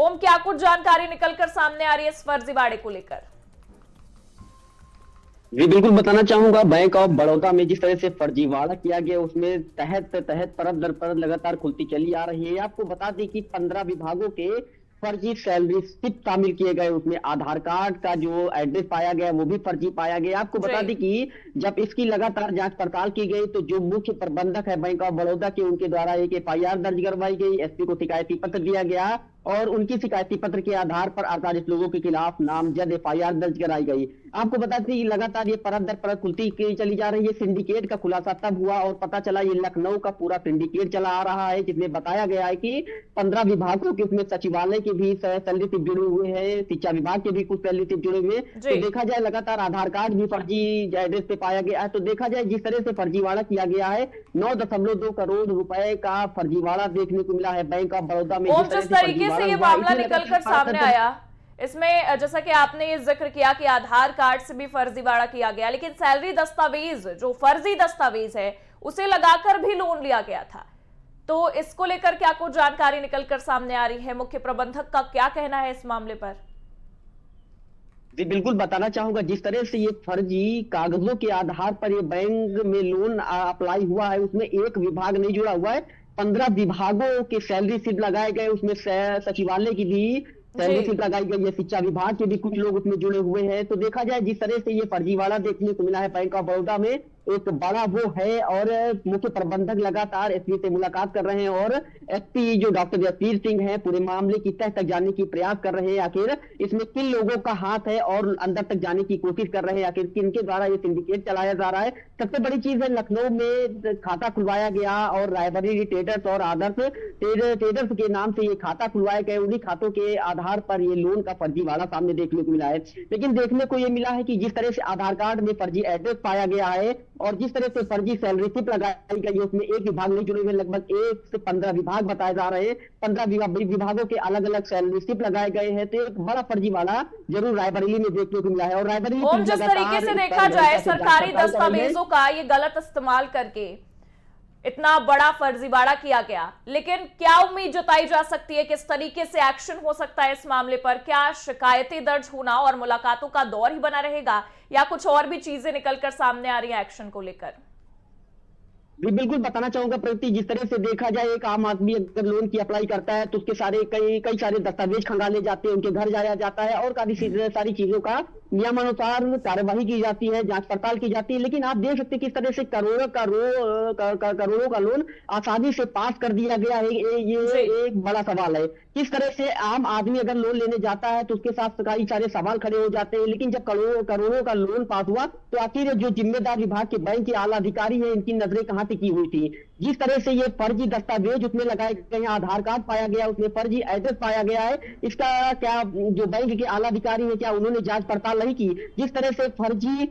ओम, क्या कुछ जानकारी निकलकर सामने आ रही है इस फर्जीवाड़े को लेकर? जी बिल्कुल बताना चाहूंगा। बैंक ऑफ बड़ौदा में जिस तरह से फर्जीवाड़ा किया गया उसमें तहत तहत परत दर परत लगातार खुलती चली आ रही है। आपको बता दें कि 15 विभागों के फर्जी सैलरी स्लिप शामिल किए गए। उसमें आधार कार्ड का जो एड्रेस पाया गया वो भी फर्जी पाया गया। आपको बता दें कि जब इसकी लगातार जांच पड़ताल की गई तो जो मुख्य प्रबंधक है बैंक ऑफ बड़ौदा के, उनके द्वारा एक एफआईआर दर्ज करवाई गई। एसपी को शिकायती पत्र दिया गया और उनकी शिकायती पत्र के आधार पर 48 लोगों के खिलाफ नामजद एफआईआर दर्ज कराई गई। आपको बता दें कि लगातार ये परत दर परत खुलती चली जा रही है। सिंडिकेट का खुलासा तब हुआ और पता चला ये लखनऊ का पूरा सिंडिकेट चला आ रहा है, जिसमें बताया गया है कि 15 विभागों के उसमें सचिवालय के भी सैलरी स्लिप जुड़े हुए हैं, शिक्षा विभाग के भी कुछ सैलरी स्लिप जुड़े हुए हैं। तो देखा जाए लगातार आधार कार्ड भी फर्जी एड्रेस पे पाया गया है। तो देखा जाए जिस तरह से फर्जीवाड़ा किया गया है, 9.2 करोड़ रुपए का फर्जीवाड़ा देखने को मिला है बैंक ऑफ बड़ौदा में। जिस तरीके से ये मामला निकलकर सामने आया, इसमें जैसा कि आपने ये जिक्र किया कि आधार कार्ड से भी फर्जीवाड़ा किया गया, लेकिन सैलरी दस्तावेज जो फर्जी दस्तावेज है उसे लगाकर भी लोन लिया गया था। तो इसको लेकर क्या कुछ जानकारी निकलकर सामने आ रही है? मुख्य प्रबंधक का क्या कहना है इस मामले पर? जी बिल्कुल बताना चाहूंगा। जिस तरह से ये फर्जी कागजों के आधार पर ये बैंक में लोन अप्लाई हुआ है, उसमें एक विभाग नहीं जुड़ा हुआ है। 15 विभागों के सैलरी स्लिप लगाए गए, उसमें सचिवालय की भी सैलरी स्लिप लगाई गई है, शिक्षा विभाग के भी कुछ लोग उसमें जुड़े हुए हैं। तो देखा जाए जिस तरह से ये फर्जीवाड़ा देखने को मिला है बैंक ऑफ बड़ौदा में, एक बड़ा वो है। और मुख्य प्रबंधक लगातार एसपी से मुलाकात कर रहे हैं और एसपी जो डॉक्टर जसवीर सिंह हैं पूरे मामले की तह तक जाने की प्रयास कर रहे हैं। आखिर इसमें किन लोगों का हाथ है और अंदर तक जाने की कोशिश कर रहे हैं, आखिर किनके द्वारा ये सिंडिकेट चलाया जा रहा है। सबसे बड़ी चीज है लखनऊ में खाता खुलवाया गया और रायबरेली ट्रेडर्स और आदर्श ट्रेडर्स के नाम से ये खाता खुलवाए गए। उन्हीं खातों के आधार पर ये लोन का फर्जीवाड़ा सामने देखने को मिला है। लेकिन देखने को ये मिला है कि जिस तरह से आधार कार्ड में फर्जी एड्रेस पाया गया है और जिस तरह से फर्जी सैलरी स्लिप लगाई गई है, उसमें एक विभाग नहीं जुड़े हुए, लगभग 1 से 15 विभाग बताए जा रहे हैं। 15 विभागों के अलग अलग सैलरी स्लिप लगाए गए हैं। तो एक बड़ा फर्जीवाड़ा जरूर रायबरेली में देखने को मिला है। और रायबरेली जिस तरीके से देखा जाए सरकारी दस्तावेजों का ये गलत इस्तेमाल करके इतना बड़ा फर्जीवाड़ा किया गया, लेकिन क्या उम्मीद जताई जा सकती है किस तरीके से एक्शन हो सकता है इस मामले पर? क्या शिकायतें दर्ज होना और मुलाकातों का दौर ही बना रहेगा या कुछ और भी चीजें निकलकर सामने आ रही हैं एक्शन को लेकर? जी बिल्कुल बताना चाहूंगा प्रगति। जिस तरह से देखा जाए एक आम आदमी अगर लोन की अप्लाई करता है तो उसके कई सारे दस्तावेज खंगाले जाते हैं, उनके घर जाया जाता है और काफी सारी चीजों का नियमानुसार कार्यवाही की जाती है, जांच पड़ताल की जाती है। लेकिन आप देख सकते हैं किस तरह से करोड़ों का लोन आसानी से पास कर दिया गया है। ये एक बड़ा सवाल है। किस तरह से आम आदमी अगर लोन लेने जाता है तो उसके साथ कई सारे सवाल खड़े हो जाते हैं। लेकिन जब करोड़ों का लोन पास हुआ तो आखिर जो जिम्मेदार विभाग के बैंक के आला अधिकारी है, इनकी नजरें कहां की हुई थी। जिस तरह से ये फर्जी दस्तावेज उसमें लगाए गए, आधार कार्ड पाया गया, उसमें फर्जी एड्रेस पाया गया है, इसका क्या जो बैंक के आला अधिकारी है क्या उन्होंने जांच पड़ताल नहीं की? जिस तरह से फर्जी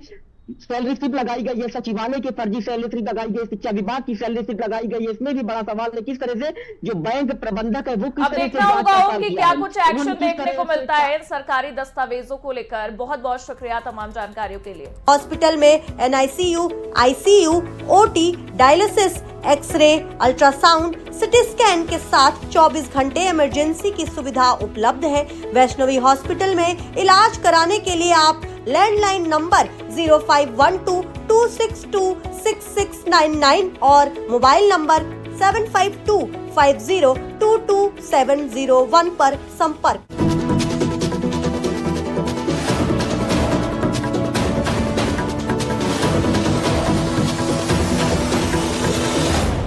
सैलरी स्लिप लगाई गई है, सचिवालय की फर्जी सैलरी स्लिप लगाई गई, शिक्षा विभाग की सैलरी स्लिप लगाई गई है, इसमें भी बड़ा सवाल है किस तरह से जो बैंक प्रबंधक है वो किस तरह से जांच पड़ताल कि क्या कुछ एक्शन देखने को मिलता है सरकारी दस्तावेजों को लेकर। बहुत बहुत शुक्रिया तमाम जानकारियों के लिए। हॉस्पिटल में NICU, ICU, OT, dialysis, x-ray, ultrasound, CT scan के साथ 24 घंटे इमरजेंसी की सुविधा उपलब्ध है। वैष्णवी हॉस्पिटल में इलाज कराने के लिए आप लैंडलाइन नंबर 0512 262 6699 और मोबाइल नंबर 752 50 22701 पर संपर्क